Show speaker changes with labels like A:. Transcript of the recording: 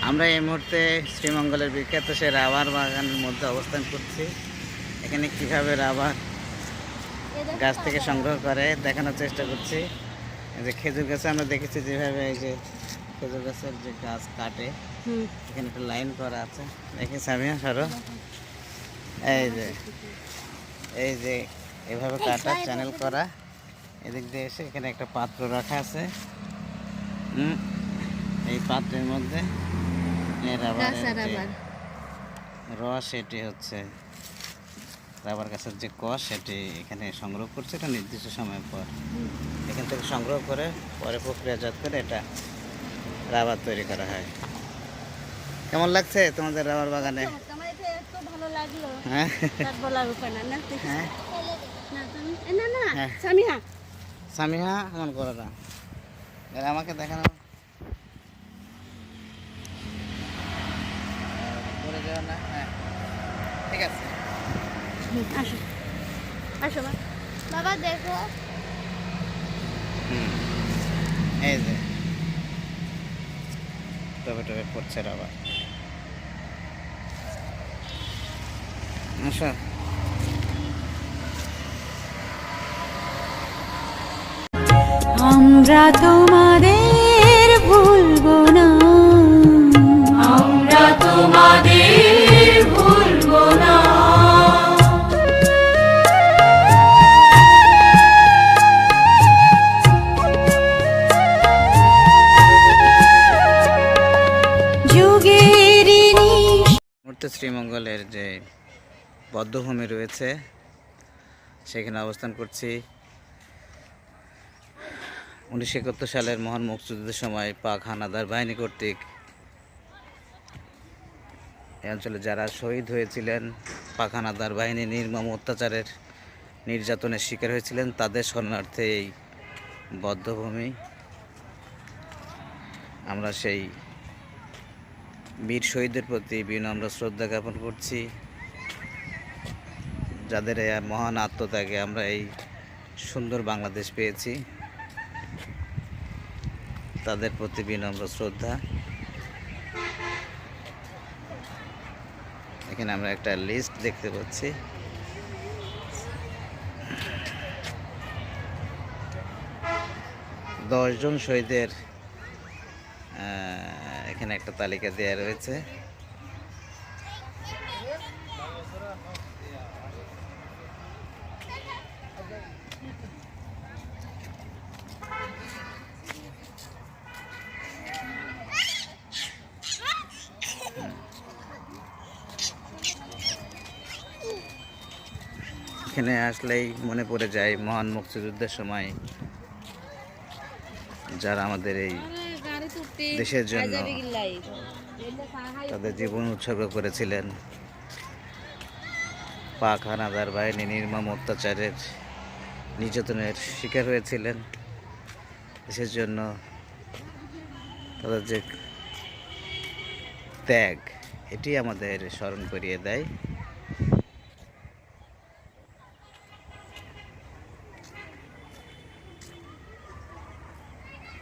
A: আমরা এই মুহূর্তে শ্রীমঙ্গলের বিখ্যাত সে রাবার বাগানের মধ্যে অবস্থান করছি। এখানে কিভাবে রাবার গাছ থেকে সংগ্রহ করে দেখানোর চেষ্টা করছি। এই যে খেজুর গাছে আমরা দেখেছি যেভাবে এই যে খেজুর গাছের যে গাছ কাটে, এখানে একটা লাইন করা আছে। দেখি সামিয়া সরো, এই যে এভাবে কাটা চ্যানেল করা, এদিক দিয়ে এসে এখানে একটা পাত্র রাখা আছে। এই পাত্রের মধ্যে রস, এটি হচ্ছে রাবার গাছের যে কষ, সেটি এখানে সংগ্রহ করছে এটা নির্দিষ্ট সময় পর। এখান থেকে সংগ্রহ করে পরে প্রক্রিয়াজাত করে এটা রাবার তৈরি করা হয়। কেমন লাগছে তোমাদের রাবার বাগানে? হ্যাঁ, সামিহা এমন করো না, আমাকে দেখানো করে দেওয়া না। হ্যাঁ ঠিক আছে,
B: আসো আসো বাবা দেখো।
A: এই যে টবে টবে পড়ছে রাবার। আসো,
C: আমরা তোমাদের ভুলবো না, আমরা তোমাদের ভুলবো না।
A: শ্রীমঙ্গলের যে বদ্ধভূমি রয়েছে সেখানে অবস্থান করছি। 1971 সালের মহান মুক্তিযুদ্ধের সময় পাক হানাদার বাহিনী কর্তৃক এই অঞ্চলে যারা শহীদ হয়েছিলেন, পাক হানাদার বাহিনী নির্মম অত্যাচারের নির্যাতনের শিকার হয়েছিলেন, তাদের শরণার্থে এই বদ্ধভূমি। আমরা সেই বীর শহীদদের প্রতি বিনম্র শ্রদ্ধা জ্ঞাপন করছি, যাদের এই মহান আত্মত্যাগে আমরা এই সুন্দর বাংলাদেশ পেয়েছি। তাদের প্রতি বিনম্র শ্রদ্ধা। এখানে আমরা একটা লিস্ট দেখতে পাচ্ছি। দশজন শহীদের এখানে একটা তালিকা দেওয়া রয়েছে। এখানে আসলেই মনে পড়ে যায় মহান মুক্তিযুদ্ধের সময় যারা আমাদের এই দেশের জন্য তাদের জীবন উৎসর্গ করেছিলেন। পাক হানাদার বাহিনী নির্মম অত্যাচারের নির্যাতনের শিকার হয়েছিলেন। দেশের জন্য তাদের যে ত্যাগ, এটি আমাদের স্মরণ করিয়ে দেয়।